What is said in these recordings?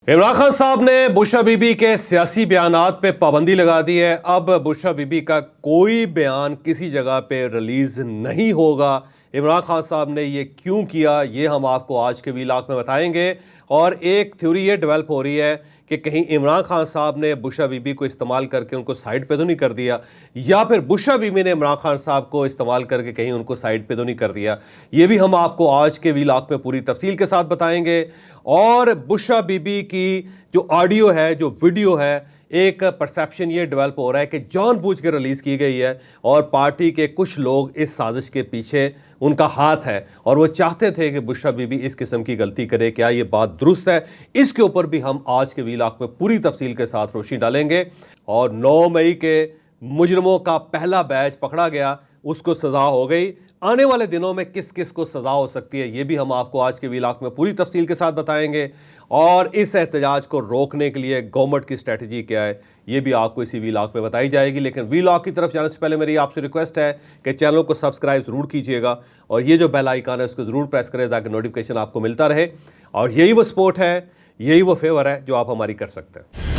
इमरान खान साहब ने बुशरा बीबी के सियासी बयानात पे पाबंदी लगा दी है। अब बुशरा बीबी का कोई बयान किसी जगह पे रिलीज नहीं होगा। इमरान खान साहब ने ये क्यों किया, ये हम आपको आज के व्लॉग में बताएंगे। और एक थ्योरी ये डेवलप हो रही है कि कहीं इमरान खान साहब ने बुशरा बीबी को इस्तेमाल करके उनको साइड पे तो नहीं कर दिया, या फिर बुशरा बीबी ने इमरान खान साहब को इस्तेमाल करके कहीं उनको साइड पे तो नहीं कर दिया। ये भी हम आपको आज के व्लॉग में पूरी तफसील के साथ बताएंगे। और बुशरा बीबी की जो ऑडियो है, जो वीडियो है, एक परसेप्शन ये डेवलप हो रहा है कि जानबूझ के रिलीज़ की गई है और पार्टी के कुछ लोग इस साजिश के पीछे उनका हाथ है और वो चाहते थे कि बुशरा बीबी इस किस्म की गलती करे। क्या ये बात दुरुस्त है? इसके ऊपर भी हम आज के व्लॉग में पूरी तफसील के साथ रोशनी डालेंगे। और 9 मई के मुजरमों का पहला बैच पकड़ा गया, उसको सज़ा हो गई। आने वाले दिनों में किस किस को सज़ा हो सकती है, ये भी हम आपको आज के व्लॉग में पूरी तफसील के साथ बताएंगे। और इस एहतजाज को रोकने के लिए गवर्नमेंट की स्ट्रेटजी क्या है, ये भी आपको इसी व्लॉग में बताई जाएगी। लेकिन व्लॉग की तरफ जाने से पहले मेरी आपसे रिक्वेस्ट है कि चैनल को सब्सक्राइब ज़रूर कीजिएगा और ये जो बेल आइकन है उसको ज़रूर प्रेस करें ताकि नोटिफिकेशन आपको मिलता रहे। और यही वो सपोर्ट है, यही वो फेवर है जो आप हमारी कर सकते हैं।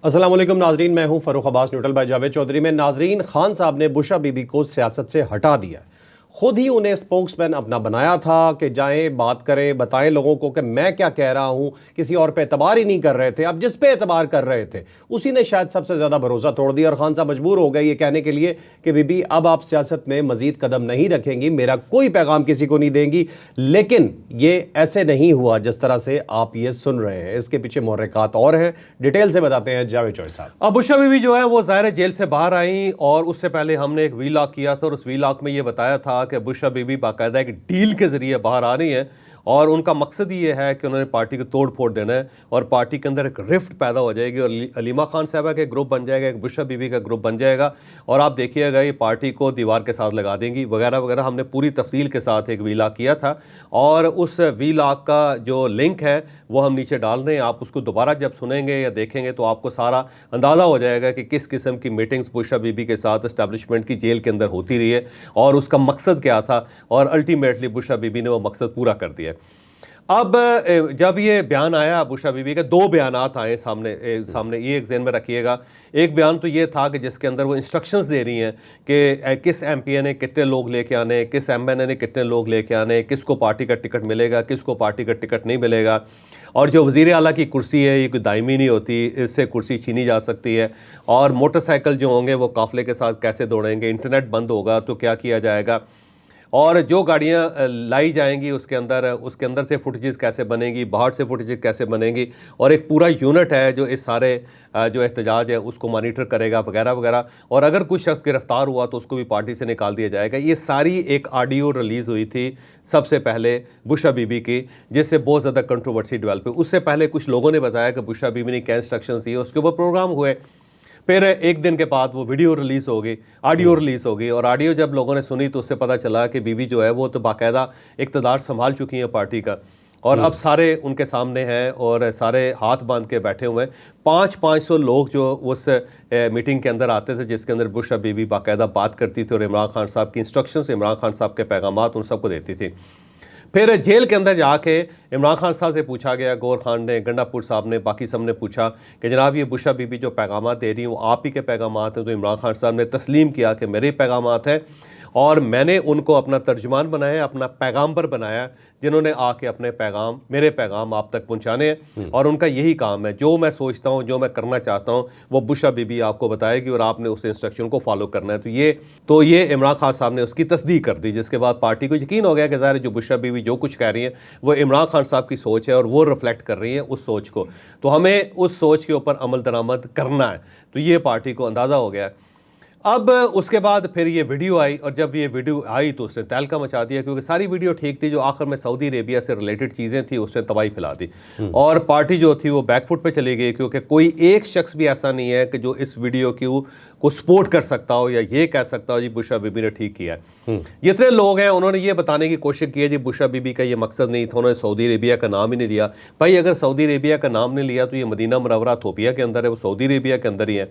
अस्सलाम वालेकुम नाजरीन, मैं हूं फ़रूख अब्बास न्यूट्रल बाय जावेद चौधरी में। नाजरीन, खान साहब ने बुशरा बीबी को सियासत से हटा दिया। खुद ही उन्हें स्पोक्समैन अपना बनाया था कि जाएं बात करें, बताएं लोगों को कि मैं क्या कह रहा हूं। किसी और पे एतबार ही नहीं कर रहे थे। अब जिस पे एतबार कर रहे थे उसी ने शायद सबसे ज़्यादा भरोसा तोड़ दिया और खान साहब मजबूर हो गए ये कहने के लिए कि बीबी अब आप सियासत में मजीद कदम नहीं रखेंगी, मेरा कोई पैगाम किसी को नहीं देंगी। लेकिन ये ऐसे नहीं हुआ जिस तरह से आप ये सुन रहे हैं। इसके पीछे मुहर्रिकात और हैं, डिटेल से बताते हैं जावेद चौधरी साहब। अब बुशरा बीबी जो है वो ज़ाहिर जेल से बाहर आई और उससे पहले हमने एक व्लॉग किया था और उस व्लॉग में ये बताया था कि बुशरा बीबी बाकायदा एक डील के ज़रिए बाहर आ रही है और उनका मकसद ये है कि उन्होंने पार्टी को तोड़ फोड़ देना है और पार्टी के अंदर एक रिफ्ट पैदा हो जाएगी और अलीमा खान साहबा का ग्रुप बन जाएगा, एक बुशरा बीबी का ग्रुप बन जाएगा और आप देखिएगा ये पार्टी को दीवार के साथ लगा देंगी वगैरह वगैरह। हमने पूरी तफसील के साथ एक व्लॉग किया था और उस व्लॉग का जो लिंक है वो हम नीचे डाल रहे हैं। आप उसको दोबारा जब सुनेंगे या देखेंगे तो आपको सारा अंदाज़ा हो जाएगा कि किस किस्म की मीटिंग्स बुशरा बीबी के साथ इस्टेब्लिशमेंट की जेल के अंदर होती रही है और उसका मकसद क्या था और अल्टीमेटली बुशरा बीबी ने वो मकसद पूरा कर दिया। अब जब ये बयान आया बुशरा बीबी के, 2 बयानात आए सामने ये एक ज़हन में रखिएगा। एक बयान तो ये था कि जिसके अंदर वो इंस्ट्रक्शंस दे रही हैं कि किस एमपीए ने कितने लोग लेके आने, किस एमएनए ने कितने लोग लेके आने, किसको पार्टी का टिकट मिलेगा, किसको पार्टी का टिकट नहीं मिलेगा। और जो वज़ीर आला की कुर्सी है ये कोई दायमी नहीं होती, इससे कुर्सी छीनी जा सकती है। और मोटरसाइकिल जो होंगे वो काफ़िले के साथ कैसे दौड़ेंगे, इंटरनेट बंद होगा तो क्या किया जाएगा, और जो गाड़ियाँ लाई जाएंगी उसके अंदर से फुटेजेस कैसे बनेंगी, बाहर से फुटेजेस कैसे बनेंगी, और एक पूरा यूनिट है जो इस सारे जो एहतजाज है उसको मॉनिटर करेगा वगैरह वगैरह। और अगर कुछ शख्स गिरफ्तार हुआ तो उसको भी पार्टी से निकाल दिया जाएगा। ये सारी एक ऑडियो रिलीज़ हुई थी सबसे पहले बुशरा बीबी की, जिससे बहुत ज़्यादा कंट्रोवर्सी डेवलप हुई। उससे पहले कुछ लोगों ने बताया कि बुशरा बीबी ने क्या इंस्ट्रक्शंस दिए, उसके ऊपर प्रोग्राम हुए। फिर एक दिन के बाद वो वीडियो रिलीज़ हो गई, ऑडियो रिलीज़ हो गई और ऑडियो जब लोगों ने सुनी तो उससे पता चला कि बीबी जो है वो तो बाकायदा इक़्तिदार संभाल चुकी हैं पार्टी का और अब सारे उनके सामने हैं और सारे हाथ बांध के बैठे हुए हैं। 500 लोग जो उस मीटिंग के अंदर आते थे जिसके अंदर बुशरा बीबी बाकायदा बात करती थी और इमरान खान साहब की इंस्ट्रक्शंस, इमरान खान साहब के पैगामात उन सबको देती थी। फिर जेल के अंदर जाके इमरान खान साहब से पूछा गया, गौर खान ने, गंडापुर साहब ने, बाकी सब ने पूछा कि जनाब ये बुशरा बीबी जो पैगामात दे रही हैं वो आप ही के पैगामात हैं। तो इमरान खान साहब ने तस्लीम किया कि मेरे पैगामात हैं और मैंने उनको अपना तर्जुमान बनाया, अपना पैगाम्बर बनाया, जिन्होंने आके अपने पैगाम, मेरे पैगाम आप तक पहुंचाने हैं और उनका यही काम है। जो मैं सोचता हूं, जो मैं करना चाहता हूं वो बुशरा बीबी आपको बताएगी और आपने उस इंस्ट्रक्शन को फॉलो करना है। तो ये इमरान खान साहब ने उसकी तस्दीक कर दी, जिसके बाद पार्टी को यकीन हो गया कि ज़ाहिर जो बुशरा बीबी जो कुछ कह रही हैं वो इमरान खान साहब की सोच है और वो रिफ्लेक्ट कर रही हैं उस सोच को, तो हमें उस सोच के ऊपर अमल दरामद करना है। तो ये पार्टी को अंदाज़ा हो गया। अब उसके बाद फिर ये वीडियो आई और जब ये वीडियो आई तो उसने तहलका मचा दिया, क्योंकि सारी वीडियो ठीक थी, जो आखिर में सऊदी अरेबिया से रिलेटेड चीज़ें थी उसने तबाही फैला दी और पार्टी जो थी वो बैकफुट पे चली गई, क्योंकि कोई एक शख्स भी ऐसा नहीं है कि जो इस वीडियो को सपोर्ट कर सकता हो या ये कह सकता हो जी बुशरा बीबी ने ठीक किया है। जितने लोग हैं उन्होंने ये बताने की कोशिश की है जी बुशरा बीबी का ये मकसद नहीं था, उन्होंने सऊदी अरेबिया का नाम ही नहीं लिया। भाई अगर सऊदी अरेबिया का नाम नहीं लिया तो ये मदीना मुनव्वरा इथोपिया के अंदर है, वो सऊदी अरेबिया के अंदर ही है।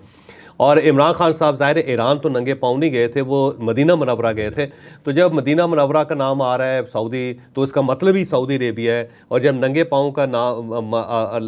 और इमरान खान साहब ज़ाहिर है ईरान तो नंगे पाँव नहीं गए थे, वो मदीना मुनव्वरा गए थे। तो जब मदीना मुनव्वरा का नाम आ रहा है सऊदी, तो इसका मतलब ही सऊदी अरेबिया है, और जब नंगे पाँव का नाम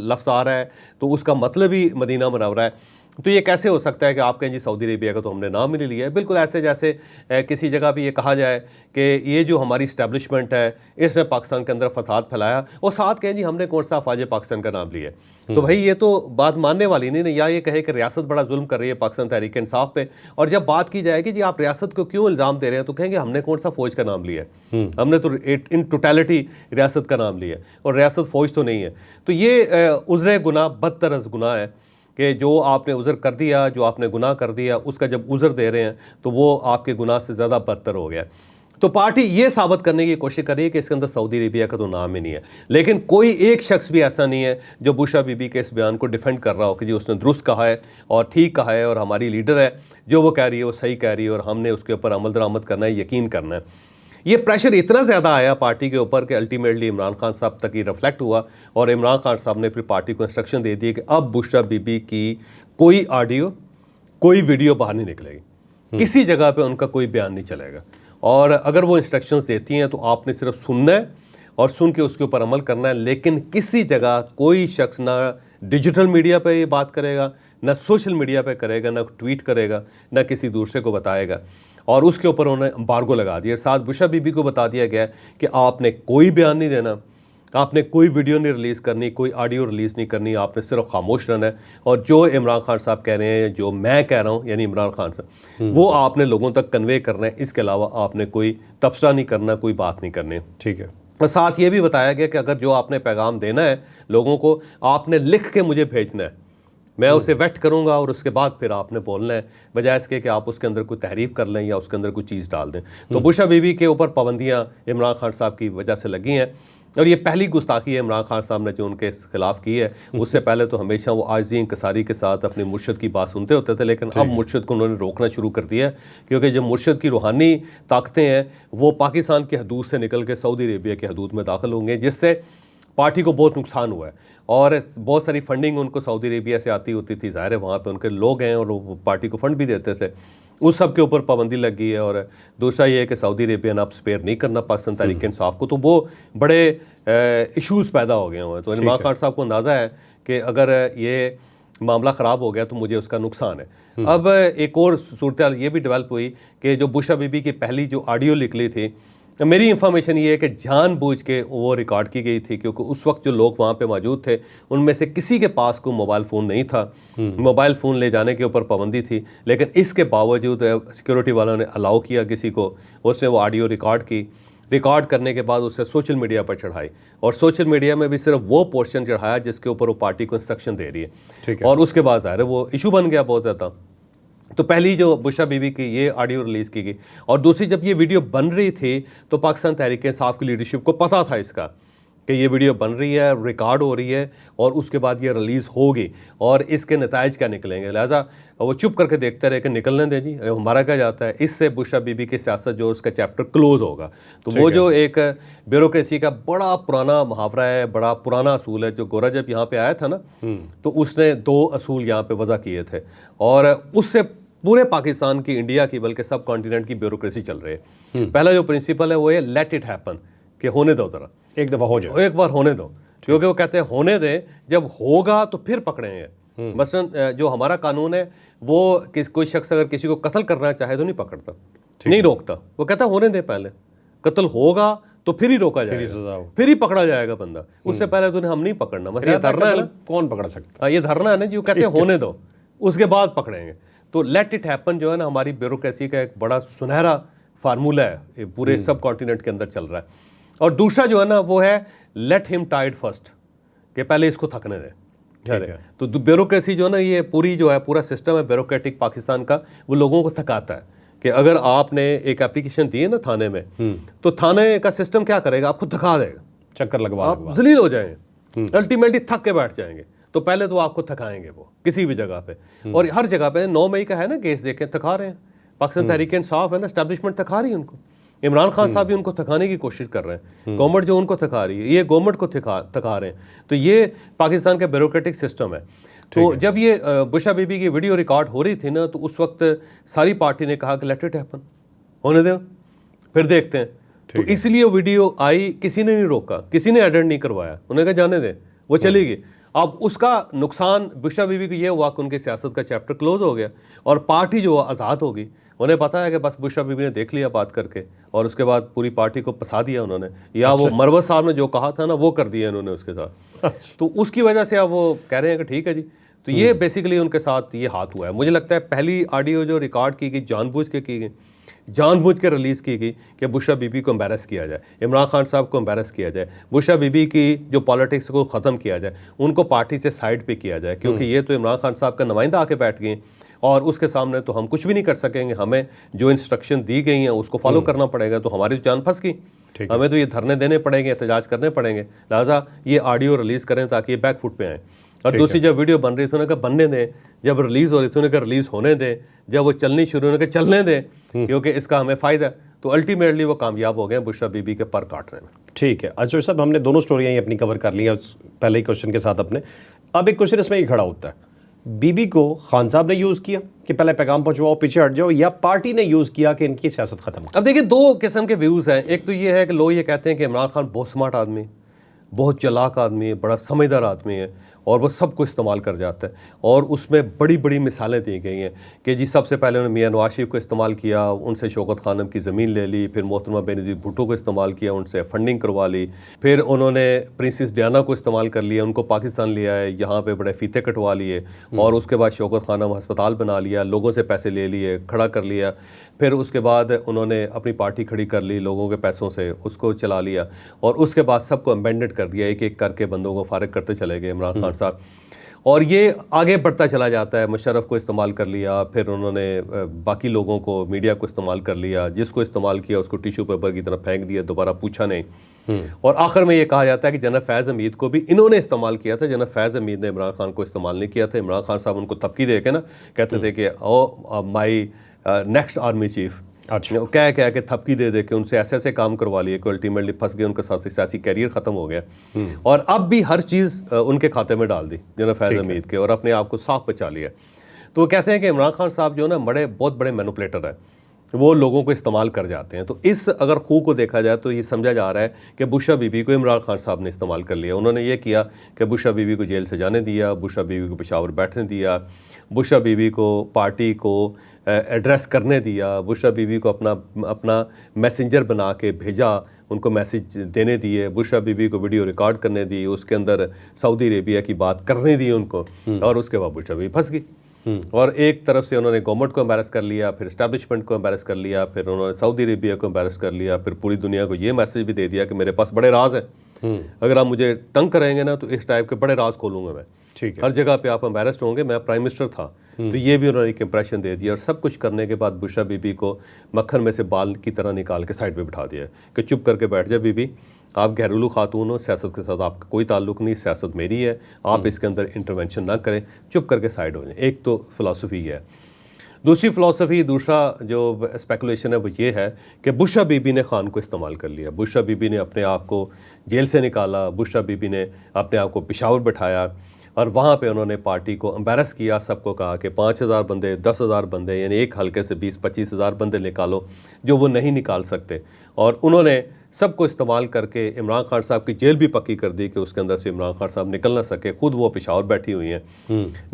लफ्ज़ आ रहा है तो उसका मतलब ही मदीना मुनव्वरा है। तो ये कैसे हो सकता है कि आप कहें जी सऊदी अरेबिया का तो हमने नाम ही नहीं लिया है। बिल्कुल ऐसे जैसे किसी जगह भी ये कहा जाए कि ये जो हमारी इस्टेब्लिशमेंट है इसने पाकिस्तान के अंदर फसाद फैलाया, और साथ कहें जी हमने कौन सा अफवाज पाकिस्तान का नाम लिया है। तो भाई ये तो बात मानने वाली नहीं ना। या ये कहे कि रियासत बड़ा जुल्म कर रही है पाकिस्तान तहरीक इंसाफ पे, और जब बात की जाएगी जी आप रियासत को क्यों इल्ज़ाम दे रहे हैं, तो कहेंगे हमने कौन सा फ़ौज का नाम लिया है, हमने तो इन टोटलिटी रियासत का नाम लिया, और रियासत फ़ौज तो नहीं है। तो ये उज़्र गुनाह बदतर गुनाह है कि जो आपने उज़र कर दिया, जो आपने गुनाह कर दिया, उसका जब उज़र दे रहे हैं तो वो आपके गुनाह से ज़्यादा बदतर हो गया। तो पार्टी ये साबित करने की कोशिश कर रही है कि इसके अंदर सऊदी अरेबिया का तो नाम ही नहीं है। लेकिन कोई एक शख्स भी ऐसा नहीं है जो बुशरा बीबी के इस बयान को डिफेंड कर रहा हो कि जी उसने दुरुस्त कहा है और ठीक कहा है, और हमारी लीडर है जो वो कह रही है वो सही कह रही है, और हमने उसके ऊपर अमल दरामद करना है, यकीन करना है। ये प्रेशर इतना ज़्यादा आया पार्टी के ऊपर कि अल्टीमेटली इमरान खान साहब तक ये रिफ्लेक्ट हुआ, और इमरान खान साहब ने फिर पार्टी को इंस्ट्रक्शन दे दी कि अब बुशरा बीबी की कोई ऑडियो, कोई वीडियो बाहर नहीं निकलेगी, किसी जगह पे उनका कोई बयान नहीं चलेगा। और अगर वो इंस्ट्रक्शंस देती हैं तो आपने सिर्फ सुनना है और सुन के उसके ऊपर अमल करना है। लेकिन किसी जगह कोई शख्स ना डिजिटल मीडिया पे ये बात करेगा, ना सोशल मीडिया पे करेगा, ना ट्वीट करेगा, ना किसी दूसरे को बताएगा। और उसके ऊपर उन्होंने एम्बार्गो लगा दिया। साथ बुशरा बीबी को बता दिया गया कि आपने कोई बयान नहीं देना, आपने कोई वीडियो नहीं रिलीज़ करनी, कोई ऑडियो रिलीज़ नहीं करनी, आपने सिर्फ खामोश रहना है। और जो इमरान खान साहब कह रहे हैं, जो मैं कह रहा हूँ, यानी इमरान खान साहब, वो आपने लोगों तक कन्वे करना है। इसके अलावा आपने कोई तबसरा नहीं करना, कोई बात नहीं करनी। ठीक है। और साथ ये भी बताया गया कि अगर जो आपने पैगाम देना है लोगों को, आपने लिख के मुझे भेजना है, मैं उसे वेट करूंगा और उसके बाद फिर आपने बोलना है, बजाय इसके कि आप उसके अंदर कोई तहरीफ कर लें या उसके अंदर कोई चीज़ डाल दें। तो बुशरा बीबी के ऊपर पाबंदियां इमरान खान साहब की वजह से लगी हैं, और ये पहली गुस्ताखी है इमरान खान साहब ने जो उनके खिलाफ की है। उससे पहले तो हमेशा वो आजिज़ी इंकसारी के साथ अपने मुर्शद की बात सुनते होते थे, लेकिन अब मुर्शद को उन्होंने रोकना शुरू कर दिया है, क्योंकि जो मुर्शद की रूहानी ताकतें हैं वो पाकिस्तान की हदूद से निकल के सऊदी अरेबिया की हदूद में दाखिल होंगे, जिससे पार्टी को बहुत नुकसान हुआ है। और बहुत सारी फंडिंग उनको सऊदी अरेबिया से आती होती थी, ज़ाहिर है वहाँ पे उनके लोग हैं और वो पार्टी को फंड भी देते थे, उस सब के ऊपर पाबंदी लग गई है। और दूसरा ये है कि सऊदी अरेबिया ने अब स्पेयर नहीं करना पाकिस्तान तहरीक इंसाफ को, तो वो बड़े इश्यूज़ पैदा हो गए हुए हैं। तो इमरान खान साहब को अंदाज़ा है कि अगर ये मामला ख़राब हो गया तो मुझे उसका नुकसान है। अब एक और सूरत ये भी डेवलप हुई कि जो बुशरा बीबी की पहली जो ऑडियो निकली थी, मेरी इंफॉर्मेशन ये है कि जानबूझ के वो रिकॉर्ड की गई थी, क्योंकि उस वक्त जो लोग वहाँ पे मौजूद थे उनमें से किसी के पास कोई मोबाइल फ़ोन नहीं था। मोबाइल फ़ोन ले जाने के ऊपर पाबंदी थी, लेकिन इसके बावजूद सिक्योरिटी वालों ने अलाउ किया किसी को, उसने वो ऑडियो रिकॉर्ड की। रिकॉर्ड करने के बाद उसे सोशल मीडिया पर चढ़ाई, और सोशल मीडिया में भी सिर्फ वो पोर्शन चढ़ाया जिसके ऊपर वो पार्टी को इंस्ट्रक्शन दे रही है। और उसके बाद ज़ाहिर है वो इशू बन गया बहुत ज़्यादा। तो पहली जो बुशरा बीबी की ये ऑडियो रिलीज़ की गई, और दूसरी जब ये वीडियो बन रही थी तो पाकिस्तान तहरीक इंसाफ की लीडरशिप को पता था इसका कि ये वीडियो बन रही है, रिकॉर्ड हो रही है, और उसके बाद ये रिलीज़ होगी और इसके नताइज क्या निकलेंगे। लिहाजा वो चुप करके देखते रहे कि निकलने दें जी, हमारा क्या जाता है। इससे बुशरा बीबी की सियासत जो उसका चैप्टर क्लोज होगा। तो वो जो एक ब्यूरोक्रेसी का बड़ा पुराना मुहावरा है, बड़ा पुराना असूल है, जो गोरा जब यहाँ पे आया था ना तो उसने 2 असूल यहाँ पे वज़ा किए थे, और उससे पूरे पाकिस्तान की, इंडिया की, बल्कि सब कॉन्टिनेंट की ब्यूरोक्रेसी चल रही है। पहला जो प्रिंसिपल है वो है लेट इट हैपन, कि होने दो, ज़रा एक दफ़ा हो जाए, एक बार होने दो, क्योंकि वो कहते हैं होने दें, जब होगा तो फिर पकड़ेंगे। मसलन जो हमारा कानून है वो कोई शख्स अगर किसी को कत्ल करना चाहे तो नहीं पकड़ता, नहीं रोकता, वो कहता है होने दें, पहले कत्ल होगा तो फिर ही रोका जाएगा, फिर ही पकड़ा जाएगा बंदा, उससे पहले तो हम नहीं पकड़ना। मतलब ये धरना है ना, कौन पकड़ सकता, ये धरना है ना जी, वो कहते हैं होने दो, उसके बाद पकड़ेंगे। तो लेट इट हैपन जो है ना, हमारी ब्यूरोक्रेसी का एक बड़ा सुनहरा फार्मूला है, ये पूरे सब कॉन्टिनेंट के अंदर चल रहा है। और दूसरा जो है ना वो है लेट हिम टाइड फर्स्ट, कि पहले इसको थकने दें। तो ब्यूरोक्रेसी जो है ना, ये पूरी जो है पूरा सिस्टम है ब्यूरोक्रेटिक पाकिस्तान का, वो लोगों को थकाता है। कि अगर आपने एक एप्लीकेशन दी है ना थाने में, तो थाने का सिस्टम क्या करेगा, आपको थका देगा, चक्कर लगवा, आप जलील हो जाएंगे, अल्टीमेटली थक के बैठ जाएंगे। तो पहले तो आपको थकाएंगे वो किसी भी जगह पे, और हर जगह पे 9 मई का है ना केस, देखें थका रहे हैं, पाकिस्तान तहरीक इंसाफ है ना, एस्टैब्लिशमेंट थका रही है उनको। इमरान खान साहब भी उनको थकाने की कोशिश कर रहे हैं, गवर्नमेंट जो उनको थका रही है, ये गवर्नमेंट को थका रहे हैं। तो ये पाकिस्तान का ब्यूरोक्रेटिक सिस्टम है। तो जब ये बुशा बीबी की वीडियो रिकॉर्ड हो रही थी ना, तो उस वक्त सारी पार्टी ने कहा कि लेट इट हैपन, होने दें, फिर देखते हैं। तो इसलिए वीडियो आई, किसी ने नहीं रोका, किसी ने एडिट नहीं करवाया, उन्होंने कहा जाने दें, वो चली गई। अब उसका नुकसान बुशा बीबी को ये हुआ कि उनकी सियासत का चैप्टर क्लोज हो गया और पार्टी जो आज़ाद होगी। उन्हें पता है कि बस बुशा बीबी ने देख लिया बात करके, और उसके बाद पूरी पार्टी को फंसा दिया उन्होंने, या वो मरवत साहब ने जो कहा था ना वो कर दिया इन्होंने उसके साथ। तो उसकी वजह से अब वो कह रहे हैं कि ठीक है जी। तो ये बेसिकली उनके साथ ये हाथ हुआ है। मुझे लगता है पहली ऑडियो जो रिकॉर्ड की गई जानबूझ के की गई, जानबूझ के रिलीज़ की गई कि बुशा बीबी को एम्बेरस किया जाए, इमरान खान साहब को एम्बेरस किया जाए, बुशा बीबी की जो पॉलिटिक्स को ख़त्म किया जाए, उनको पार्टी से साइड पे किया जाए, क्योंकि ये तो इमरान खान साहब का नुमाइंदा आके बैठ गए और उसके सामने तो हम कुछ भी नहीं कर सकेंगे। हमें जो इंस्ट्रक्शन दी गई हैं उसको फॉलो करना पड़ेगा। तो हमारी जान फंस गई, हमें तो ये धरने देने पड़ेंगे, एहतजाज करने पड़ेंगे। लिहाजा ये ऑडियो रिलीज़ करें ताकि ये बैक फुट पे आए। और दूसरी जब वीडियो बन रही थी उन्होंने कहा बनने दें, जब रिलीज़ हो रही थी उन्होंने कहा रिलीज़ होने दें, जब वो चलनी शुरू उन्होंने कहा चलने दें, क्योंकि इसका हमें फ़ायदा है। तो अल्टीमेटली वो कामयाब हो गए बुशरा बीबी के पर काटने में। ठीक है अच्छा साहब, हमने दोनों स्टोरियाँ ही अपनी कवर कर ली हैं पहले ही क्वेश्चन के साथ अपने। अब एक क्वेश्चन इसमें ही खड़ा होता है, बीबी को खान साहब ने यूज़ किया कि पहले पैगाम पहुंचवाओ पीछे हट जाओ, या पार्टी ने यूज़ किया कि इनकी सियासत खत्म? अब देखिए दो किस्म के व्यूज़ हैं। एक तो ये है कि लोग ये कहते हैं कि इमरान खान बहुत स्मार्ट आदमी, बहुत चालाक आदमी है, बड़ा समझदार आदमी है और वो सबको इस्तेमाल कर जाता है। और उसमें बड़ी बड़ी मिसालें दी गई हैं कि जी सबसे पहले उन्होंने मियां नवाज शरीफ को इस्तेमाल किया, उनसे शौकत खानम की ज़मीन ले ली, फिर मोहतरमा बेनज़ीर भुट्टो को इस्तेमाल किया, उनसे फंडिंग करवा ली, फिर उन्होंने प्रिंसेस डियाना को इस्तेमाल कर लिया, उनको पाकिस्तान ले आए, यहाँ पे बड़े फीते कटवा लिए, और उसके बाद शौकत खानम अस्पताल बना लिया, लोगों से पैसे ले लिए, खड़ा कर लिया, फिर उसके बाद उन्होंने अपनी पार्टी खड़ी कर ली लोगों के पैसों से, उसको चला लिया, और उसके बाद सबको अमेंडेड कर दिया, एक एक करके बंदों को फारिग करते चले गए इमरान खान साहब। और ये आगे बढ़ता चला जाता है। मुशर्रफ को इस्तेमाल कर लिया, फिर उन्होंने बाकी लोगों को, मीडिया को इस्तेमाल कर लिया, जिसको इस्तेमाल किया उसको टिश्यू पेपर की तरह फेंक दिया, दोबारा पूछा नहीं। और आखिर में ये कहा जाता है कि जनरल फैज़ हमीद को भी इन्होंने इस्तेमाल किया था, जनरल फैज़ हमीद ने इमरान खान को इस्तेमाल नहीं किया था। इमरान खान साहब उनको तबकी दे के ना कहते थे कि ओ माई नेक्स्ट आर्मी चीफ, अच्छा क्या के थपकी दे के उनसे ऐसे ऐसे काम करवा लिए कि अल्टीमेटली फंस गए, उनका सियासी कैरियर ख़त्म हो गया। और अब भी हर चीज़ उनके खाते में डाल दी जनरल फैज़ हमीद के, और अपने आप को साफ बचा लिया। तो वो कहते हैं कि इमरान खान साहब जो ना बहुत बड़े मैनिपुलेटर है, वो लोगों को इस्तेमाल कर जाते हैं। तो इस अगर खूह को देखा जाए तो ये समझा जा रहा है कि बुशरा बीबी को इमरान खान साहब ने इस्तेमाल कर लिया। उन्होंने ये किया कि बुशरा बीबी को जेल से जाने दिया, बुशरा बीबी को पेशावर बैठने दिया, बुशरा बीबी को पार्टी को एड्रेस करने दिया, बुशरा बीबी को अपना मैसेंजर बना के भेजा, उनको मैसेज देने दिए, बुशरा बीबी को वीडियो रिकॉर्ड करने दी, उसके अंदर सऊदी अरेबिया की बात करने दी उनको, और उसके बाद बुशरा बीबी फंस गई। और एक तरफ से उन्होंने गवर्नमेंट को एम्बेरस कर लिया, फिर एस्टैब्लिशमेंट को एम्बेरस कर लिया, फिर उन्होंने सऊदी अरेबिया को एम्बेरस कर लिया, फिर पूरी दुनिया को ये मैसेज भी दे दिया कि मेरे पास बड़े राज हैं, अगर आप मुझे तंग करेंगे ना तो इस टाइप के बड़े राज खोलूंगा मैं, ठीक है, हर जगह पे आप एम्बेरस्ड होंगे, मैं प्राइम मिनिस्टर था। तो ये भी उन्होंने एक इंप्रेशन दे दिया। और सब कुछ करने के बाद बुशरा बीबी को मक्खन में से बाल की तरह निकाल के साइड पे बिठा दिया कि चुप करके बैठ जाए बीबी, आप घरेलू खातून हो, सियासत के साथ आपका कोई ताल्लुक नहीं, सियासत मेरी है, आप इसके अंदर इंटरवेंशन ना करें, चुप करके साइड हो जाए। एक तो फ़िलासफ़ी है। दूसरी फ़िलासफ़ी, दूसरा जो स्पेकुलेशन है वो ये है कि बुशरा बीबी ने ख़ान को इस्तेमाल कर लिया, बुशरा बीबी ने अपने आप को जेल से निकाला, बुशरा बीबी ने अपने आप को पेशावर बिठाया, और वहाँ पे उन्होंने पार्टी को एम्बेरस किया, सबको कहा कि 5,000 बंदे, 10,000 बंदे, यानी एक हल्के से 20-25 हज़ार बंदे निकालो जो वो नहीं निकाल सकते। और उन्होंने सबको इस्तेमाल करके इमरान खान साहब की जेल भी पक्की कर दी कि उसके अंदर से इमरान खान साहब निकल ना सके। खुद वो पेशावर बैठी हुई हैं,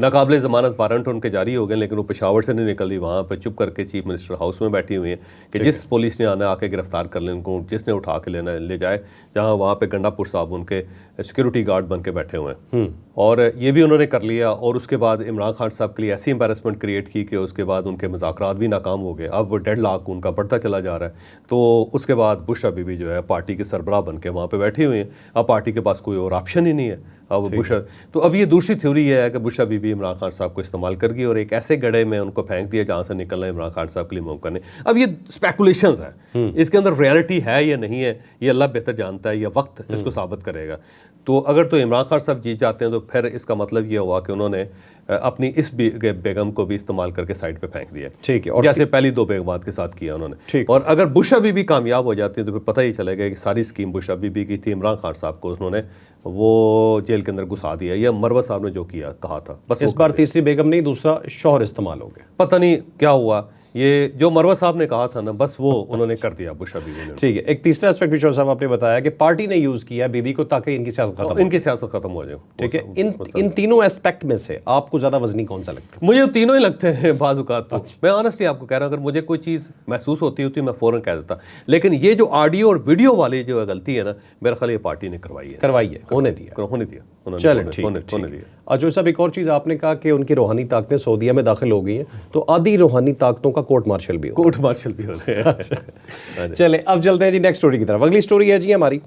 नाकाबिले ज़मानत वारंट उनके जारी हो गए, लेकिन वो पेशावर से नहीं निकली, वहाँ पर चुप करके चीफ मिनिस्टर हाउस में बैठी हुई हैं कि जिस पुलिस ने आना आके गिरफ्तार कर लें उनको, जिसने उठा के लेना ले जाए, जहाँ वहाँ पर गंडापुर साहब उनके सिक्योरिटी गार्ड बन के बैठे हुए हैं। और ये भी उन्होंने कर लिया। और उसके बाद इमरान खान साहब के लिए ऐसी एम्बेरसमेंट क्रिएट की कि उसके बाद उनके मुज़ाकरात भी नाकाम हो गए। अब वो डेडलॉक उनका बढ़ता चला जा रहा है। तो उसके बाद बुशरा बीबी जो है पार्टी के सरबराह बन के वहाँ पे बैठी हुई हैं। अब पार्टी के पास कोई और ऑप्शन ही नहीं है। अब बुशरा, तो अब ये दूसरी थ्योरी ये है कि बुशरा बीबी इमरान खान साहब को इस्तेमाल कर गई और एक ऐसे गड्ढे में उनको फेंक दिया जहाँ से निकलना इमरान खान साहब के लिए मुमकिन है। अब ये स्पेकुलेशंस है, इसके अंदर रियलिटी है या नहीं है ये अल्लाह बेहतर जानता है, या वक्त इसको साबित करेगा। तो अगर तो इमरान खान साहब जीत जाते हैं तो फिर इसका मतलब ये हुआ कि उन्होंने अपनी इस बेगम को भी इस्तेमाल करके साइड पे फेंक दिया। ठीक है। और जैसे पहली 2 बेगमात के साथ किया उन्होंने। ठीक। और अगर बुशरा बीबी कामयाब हो जाती है तो फिर पता ही चलेगा कि सारी स्कीम बुशरा बीबी की थी। इमरान खान साहब को उन्होंने वो जेल के अंदर घुसा दिया, या मरवत साहब ने जो किया कहा था, बस इस बार तीसरी बेगम नहीं, दूसरा शौहर इस्तेमाल हो गया। पता नहीं क्या हुआ, ये जो मरवत साहब ने कहा था ना, बस वो उन्होंने कर दिया बुशरा बीबी ने। ठीक है। एक तीसरा एस्पेक्ट भी साहब आपने बताया कि पार्टी ने यूज किया बीबी को ताकि इनकी सियासत खत्म हो। इनकी सियासत खत्म हो जाए। ठीक है। इन तीनों एस्पेक्ट में से आपको ज्यादा वजनी कौन सा लगता है? मुझे तीनों ही लगते हैं बाज़ औक़ात तो। मैं ऑनेस्टली आपको कह रहा हूँ, अगर मुझे कोई चीज़ महसूस होती मैं फ़ौरन कह देता, लेकिन ये जो ऑडियो और वीडियो वाली जो गलती है ना, मेरा ख्याल ये पार्टी ने करवाई है, होने दिया। चलो ठीक। अजो साहब, एक और चीज़ आपने कहा कि उनकी रूहानी ताकतें सऊदीया में दाखिल हो गई हैं, तो आधी रूहानी ताकतों का कोर्ट मार्शल भी हो रहे हैं। चले अब चलते हैं जी नेक्स्ट स्टोरी की तरफ। अगली स्टोरी है जी हमारी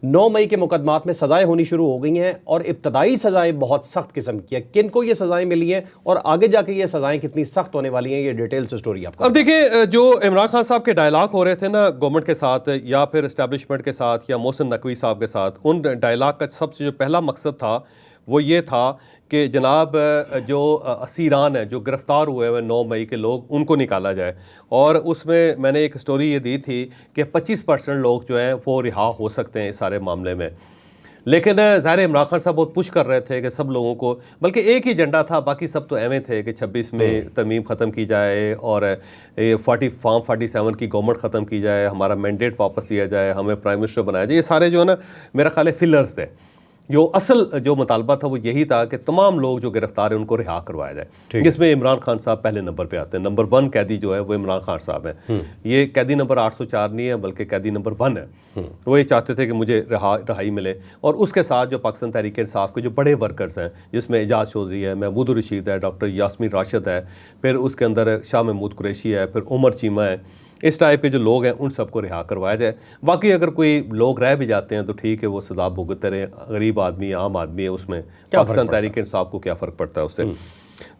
9 मई के मुकदमात में सजाएं होनी शुरू हो गई हैं, और इब्तदाई सजाएं बहुत सख्त किस्म की है। किन को ये सजाएं मिली हैं और आगे जाके ये सजाएं कितनी सख्त होने वाली हैं, ये डिटेल से स्टोरी आपको। अब देखिए, जो इमरान खान साहब के डायलॉग हो रहे थे ना गवर्नमेंट के साथ या फिर एस्टेब्लिशमेंट के साथ या मोहसिन नकवी साहब के साथ, उन डायलॉग का सबसे जो पहला मकसद था वो ये था कि जनाब जो असीरान हैं, जो गिरफ़्तार हुए हुए 9 मई के लोग, उनको निकाला जाए। और उसमें मैंने एक स्टोरी ये दी थी कि 25% लोग जो हैं वो रिहा हो सकते हैं इस सारे मामले में। लेकिन ज़ाहिर इमरान खान साहब बहुत पुश कर रहे थे कि सब लोगों को, बल्कि एक ही एजेंडा था, बाकी सब तो एवं थे कि 26 में तरमीम ख़त्म की जाए और ये फॉर्म 47 की गवर्नमेंट ख़त्म की जाए, हमारा मैंडेट वापस दिया जाए, हमें प्राइम मिनिस्टर बनाया जाए। ये सारे जो है ना, मेरा ख्याल है फिलर्स थे। जो असल जो मुतालबा था वो यही था कि तमाम लोग जो गिरफ्तार हैं उनको रिहा करवाया जाए, जिसमें इमरान खान साहब पहले नंबर पे आते हैं। नंबर 1 कैदी जो है वो इमरान खान साहब हैं। ये कैदी नंबर 804 नहीं है, बल्कि कैदी नंबर 1 है। वो ये चाहते थे कि मुझे रहाई मिले। और उसके साथ जो पाकिस्तान तहरीक इंसाफ के जो बड़े वर्कर्स हैं, जिसमें एजाज चौधरी है, महमूद रशीद है, डॉक्टर यास्मीन राशिद है, फिर उसके अंदर शाह महमूद कुरैशी है, फिर उमर चीमा है, इस टाइप के जो लोग हैं उन सबको रिहा करवाया जाए। बाकी अगर कोई लोग रह भी जाते हैं तो ठीक है, वो सजा भुगतते रहे। गरीब आदमी है, आम आदमी है, उसमें पाकिस्तान तहरीक इंसाफ को क्या फ़र्क पड़ता है उससे।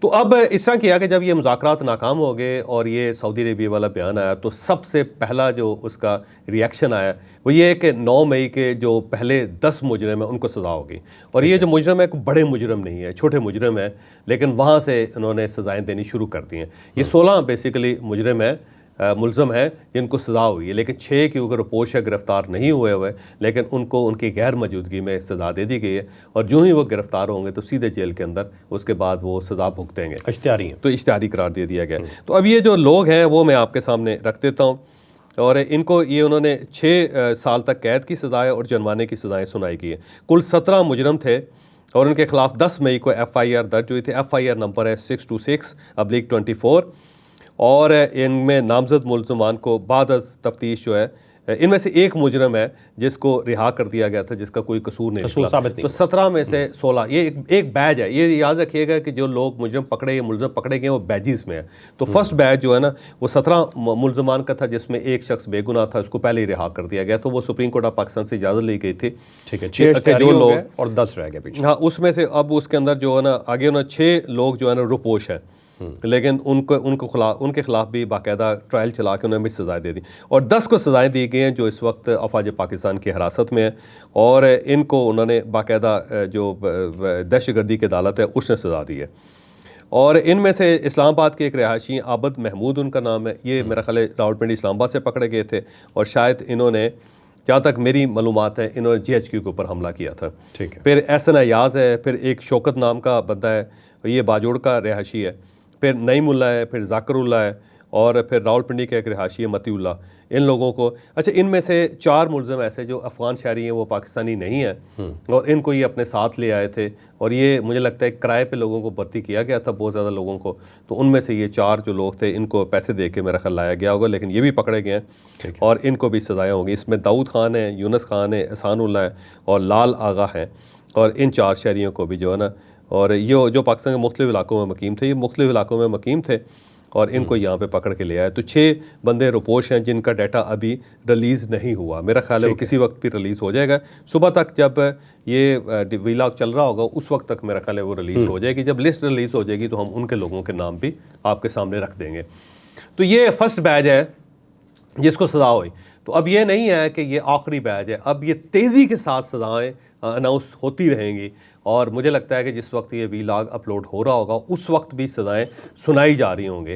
तो अब इस तरह किया कि जब ये मुज़ाकरात नाकाम हो गए और ये सऊदी अरेबिया वाला बयान आया, तो सबसे पहला जो उसका रिएक्शन आया वो ये कि 9 मई के जो पहले 10 मुजरम हैं उनको सज़ा होगी। और ये जो मुजरम है, कोई बड़े मुजरम नहीं है, छोटे मुजरम है, लेकिन वहाँ से उन्होंने सज़ाएँ देनी शुरू कर दी हैं। ये 16 बेसिकली मुजरम है, मुल्ज़म है, जिनको सज़ा हुई है, लेकिन 6 के ऊपर पोश है, गिरफ़्तार नहीं हुए, लेकिन उनको उनकी गैर मौजूदगी में सज़ा दे दी गई है। और जो ही वो गिरफ़्तार होंगे तो सीधे जेल के अंदर उसके बाद वो सज़ा भुगतेंगे। इश्तिहारी है, तो इश्तिहारी करार दे दिया गया। तो अब ये जो लोग हैं वो मैं आपके सामने रख देता हूँ। और इनको ये उन्होंने 6 साल तक कैद की सज़ाएँ और जुर्माने की सज़ाएँ सुनाई की है। कुल 17 मुजरम थे और उनके खिलाफ 10 मई को FIR दर्ज हुई थी। FIR नंबर है 626/24। और इनमें नामजद मुल्ज़मान को बाद तफ्तीश जो है, इनमें से एक मुजरम है जिसको रिहा कर दिया गया था, जिसका कोई कसूर नहीं निकला। तो 17 में से 16, ये एक बैच है। ये याद रखिएगा कि जो लोग मुजरम पकड़े, मुल्ज़म पकड़े गए, वो बैजिस में है। तो फर्स्ट बैच जो है ना, वो 17 मुल्ज़मान का था, जिसमें एक शख्स बेगुनाह था, उसको पहले ही रिहा कर दिया गया। तो वो सुप्रीम कोर्ट ऑफ पाकिस्तान से इजाज़त ली गई थी। ठीक है, 6 जो लोग और 10 रह गए पीछे। हाँ, उसमें से अब उसके अंदर जो है ना, आगे उन्होंने 6 लोग जो है ना रुपोश हैं, लेकिन उनके खिलाफ भी बाकायदा ट्रायल चला के उन्हें भी सज़ाएँ दे दी। और 10 को सज़ाएँ दी गई हैं जो इस वक्त अफवाज पाकिस्तान की हिरासत में है, और इनको उन्होंने बाकायदा जो दहशतगर्दी की अदालत है उसने सज़ा दी है। और इनमें से इस्लामाबाद के एक रिहायशी आबद महमूद उनका नाम है, ये मेरा ख्याल है रावलपिंडी इस्लामाबाद से पकड़े गए थे, और शायद इन्होंने, जहाँ तक मेरी मालूमात है, इन्होंने GHQ के ऊपर हमला किया था। ठीक है। फिर एहसन अयाज है, फिर एक शौकत नाम का बंदा है, ये बाजोड़ का रिहायशी है, फिर नईमुल्ला है, फिर जाकिरुल्ला है, और फिर रावलपिंडी का एक रिहायशी है मतीउल्ला। इन लोगों को, अच्छा, इनमें से 4 मुल्ज़म ऐसे जो अफ़गान शहरी हैं, वो पाकिस्तानी नहीं हैं, और इनको ये अपने साथ ले आए थे। और ये मुझे लगता है किराए पे लोगों को भर्ती किया गया था, बहुत ज़्यादा लोगों को। तो उनमें से ये 4 जो लोग थे, इनको पैसे दे के मेरा ख्याल लाया गया होगा, लेकिन ये भी पकड़े गए हैं और इनको भी सज़ाएँ होंगी। इसमें दाऊद खान है, यूनुस खान है, एहसानुल्लाह है और लाल आगा है। और इन 4 शहरियों को भी जो है ना, और ये जो पाकिस्तान के मुख्तलिफ इलाकों में मुकीम थे, ये मुख्तलिफ इलाकों में मुकीम थे, और इनको यहाँ पे पकड़ के ले आए। तो 6 बंदे रुपोश हैं जिनका डाटा अभी रिलीज़ नहीं हुआ। मेरा ख्याल है वो किसी वक्त भी रिलीज़ हो जाएगा। सुबह तक जब ये वीलॉग चल रहा होगा उस वक्त तक मेरा ख्याल है वो रिलीज़ हो जाएगी। जब लिस्ट रिलीज़ हो जाएगी तो हम उनके लोगों के नाम भी आपके सामने रख देंगे। तो ये फर्स्ट बैच है जिसको सज़ा हुई। तो अब ये नहीं है कि ये आखिरी बैच है, अब ये तेज़ी के साथ सज़ाएँ अनाउंस होती रहेंगी और मुझे लगता है कि जिस वक्त ये वीलॉग अपलोड हो रहा होगा उस वक्त भी सज़ाएँ सुनाई जा रही होंगी।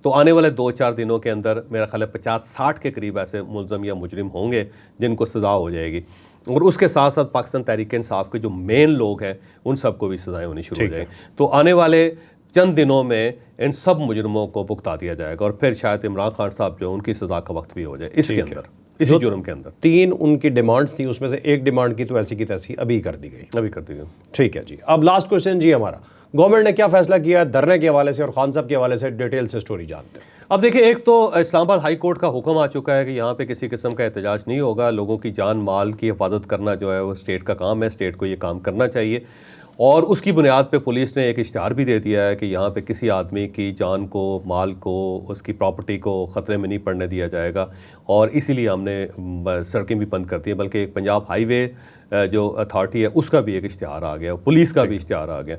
तो आने वाले 2-4 दिनों के अंदर मेरा ख्याल है 50-60 के करीब ऐसे मुल्ज़म या मुजरिम होंगे जिनको सज़ा हो जाएगी और उसके साथ साथ पाकिस्तान तहरीक इंसाफ के जो मेन लोग हैं उन सबको भी सज़ाएँ होनी शुरू हो जाएंगी। तो आने वाले चंद दिनों में इन सब मुजरिमों को भुगता दिया जाएगा और फिर शायद इमरान खान साहब जो उनकी सज़ा का वक्त भी हो जाए इसके अंदर, इसी जुर्म के अंदर। 3 उनकी डिमांड्स थी, उसमें से एक डिमांड की तो ऐसी की तैसी अभी कर दी गई। ठीक है जी। अब लास्ट क्वेश्चन जी हमारा, गवर्नमेंट ने क्या फैसला किया है धरने के हवाले से और खान साहब के हवाले से डिटेल से स्टोरी जानते हैं। अब देखिए, एक तो इस्लामाबाद हाई कोर्ट का हुक्म आ चुका है कि यहाँ पे किसी किस्म का एहतजाज नहीं होगा। लोगों की जान माल की हिफाजत करना जो है वो स्टेट का काम है, स्टेट को ये काम करना चाहिए और उसकी बुनियाद पे पुलिस ने एक इश्तिहार भी दे दिया है कि यहाँ पे किसी आदमी की जान को, माल को, उसकी प्रॉपर्टी को ख़तरे में नहीं पड़ने दिया जाएगा और इसीलिए हमने सड़कें भी बंद कर दी हैं। बल्कि एक पंजाब हाईवे जो अथॉरिटी है उसका भी एक इश्तिहार आ गया, पुलिस का भी इश्तिहार आ गया।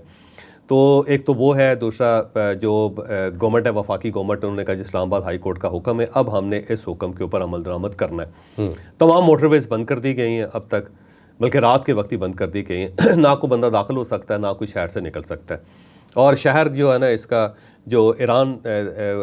तो एक तो वो है, दूसरा जो गवर्नमेंट है, वफाकी गवर्नमेंट, उन्होंने कहा इस्लामाबाद हाई कोर्ट का हुक्म है, अब हमने इस हुक्म के ऊपर अमल दरामद करना है। तमाम मोटरवेज़ बंद कर दी गई हैं अब तक, बल्कि रात के वक्त ही बंद कर दी गई हैं। ना कोई बंदा दाखिल हो सकता है, ना कोई शहर से निकल सकता है और शहर जो है ना, इसका जो ईरान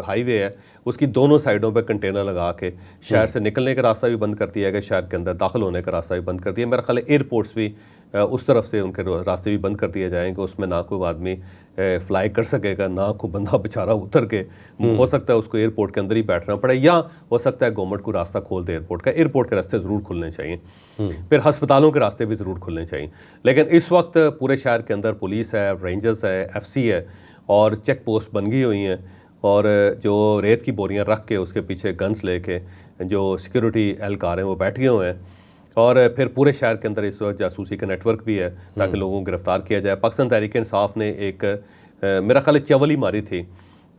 हाईवे है उसकी दोनों साइडों पे कंटेनर लगा के शहर से निकलने का रास्ता भी बंद कर दिया गया, शहर के अंदर दाखिल होने का रास्ता भी बंद कर दिया। मेरा ख्याल है एयरपोर्ट्स भी उस तरफ से उनके रास्ते भी बंद कर दिए जाएंगे, उसमें ना कोई आदमी फ्लाई कर सकेगा, ना कोई बंदा बेचारा उतर के, हो सकता है उसको एयरपोर्ट के अंदर ही बैठना पड़े या हो सकता है गवर्नमेंट को रास्ता खोल दे एयरपोर्ट का। एयरपोर्ट के रास्ते ज़रूर खुलने चाहिए, फिर हस्पतालों के रास्ते भी ज़रूर खुलने चाहिए। लेकिन इस वक्त पूरे शहर के अंदर पुलिस है, रेंजर्स है, FC है और चेक पोस्ट बन गई हुई हैं और जो रेत की बोरियां रख के उसके पीछे गन्स लेके जो सिक्योरिटी एहलकार हैं वो बैठ गए हुए हैं और फिर पूरे शहर के अंदर इस वक्त जासूसी का नेटवर्क भी है ताकि लोगों को गिरफ्तार किया जाए। पाकिस्तान तहरीक इंसाफ ने एक मेरा ख्याल चवली मारी थी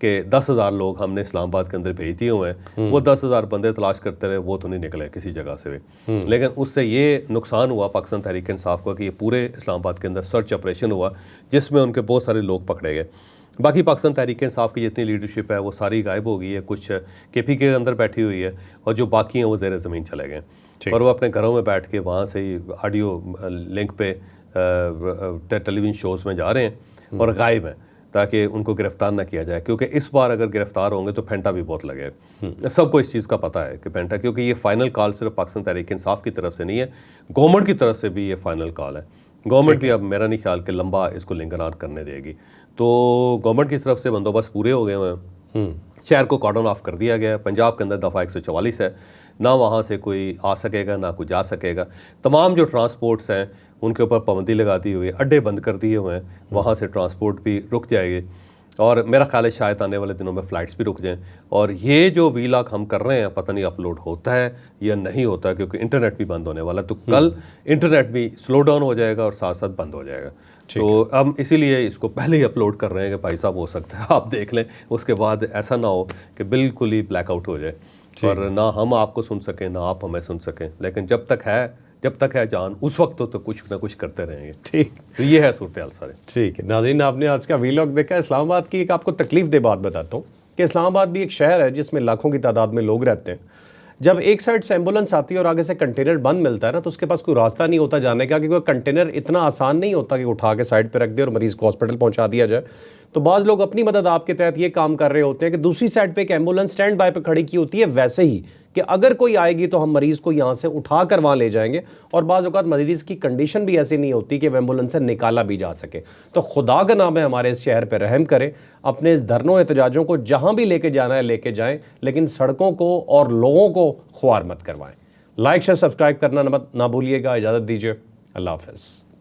कि 10,000 लोग हमने इस्लामाबाद के अंदर भेज दिए हुए हैं, वो 10,000 बंदे तलाश करते रहे, वो तो नहीं निकले किसी जगह से भी। लेकिन उससे ये नुकसान हुआ पाकिस्तान तहरीक इंसाफ का कि ये पूरे इस्लामाबाद के अंदर सर्च ऑपरेशन हुआ जिसमें उनके बहुत सारे लोग पकड़े गए। बाकी पाकिस्तान तहरीक इंसाफ की जितनी लीडरशिप है वो सारी गायब हो गई है, कुछ KP के अंदर बैठी हुई है और जो बाकी हैं वो ज़ेर ज़मीन चले गए और वो अपने घरों में बैठ के वहाँ से ही ऑडियो लिंक पे टेलीविज़न शोज़ में जा रहे हैं और गायब हैं ताकि उनको गिरफ्तार ना किया जाए, क्योंकि इस बार अगर गिरफ्तार होंगे तो फेंटा भी बहुत लगेगा। सबको इस चीज़ का पता है कि फेंटा, क्योंकि ये फ़ाइनल कॉल सिर्फ पाकिस्तान तहरीक इंसाफ की तरफ से नहीं है, गवर्नमेंट की तरफ से भी ये फ़ाइनल कॉल है। गवर्नमेंट भी अब मेरा नहीं ख्याल कि लंबा इसको लिंगर ऑन करने देगी। तो गवर्नमेंट की तरफ से बंदोबस्त पूरे हो गए हुए हैं, शहर को कॉर्डन ऑफ कर दिया गया है। पंजाब के अंदर दफ़ा 144 है, ना वहाँ से कोई आ सकेगा ना कोई जा सकेगा। तमाम जो ट्रांसपोर्ट्स हैं उनके ऊपर पाबंदी लगा दी हुई है, अड्डे बंद कर दिए हुए हैं, वहाँ से ट्रांसपोर्ट भी रुक जाएगी और मेरा ख्याल है शायद आने वाले दिनों में फ़्लाइट्स भी रुक जाएं। और ये जो वीलॉग हम कर रहे हैं पता नहीं अपलोड होता है या नहीं होता, क्योंकि इंटरनेट भी बंद होने वाला है, तो कल इंटरनेट भी स्लो डाउन हो जाएगा और साथ साथ बंद हो जाएगा। तो हम इसीलिए इसको पहले ही अपलोड कर रहे हैं कि भाई साहब हो सकता है आप देख लें, उसके बाद ऐसा ना हो कि बिल्कुल ही ब्लैकआउट हो जाए और ना हम आपको सुन सकें ना आप हमें सुन सकें। लेकिन जब तक है जान उस वक्त तो कुछ ना कुछ करते रहेंगे। ठीक, तो ये है सूरत हाल सारे। ठीक है नाज़रीन, आपने आज का वीलॉग देखा। इस्लामाबाद की एक आपको तकलीफ दे बात बताता हूँ कि इस्लामाबाद भी एक शहर है जिसमें लाखों की तादाद में लोग रहते हैं। जब एक साइड से एम्बुलेंस आती है और आगे से कंटेनर बंद मिलता है ना, तो उसके पास कोई रास्ता नहीं होता जाने का, क्योंकि कंटेनर इतना आसान नहीं होता कि उठा के साइड पे रख दे और मरीज़ को हॉस्पिटल पहुंचा दिया जाए। तो बाज़ लोग अपनी मदद आपके तहत ये काम कर रहे होते हैं कि दूसरी साइड पे एक एम्बुलेंस स्टैंड बाय पे खड़ी की होती है, वैसे ही कि अगर कोई आएगी तो हम मरीज़ को यहाँ से उठा कर वहाँ ले जाएंगे। और बाज़ औक़ात मरीज़ की कंडीशन भी ऐसी नहीं होती कि वह एम्बुलेंस से निकाला भी जा सके। तो खुदा का नाम है हमारे इस शहर पर रहम करें, अपने इस धरनों एहतजाजों को जहाँ भी लेके जाना है लेके जाएँ, लेकिन सड़कों को और लोगों को ख्वार मत करवाएं। लाइक शेयर सब्सक्राइब करना ना भूलिएगा। इजाज़त दीजिए, अल्लाह हाफ़िज़।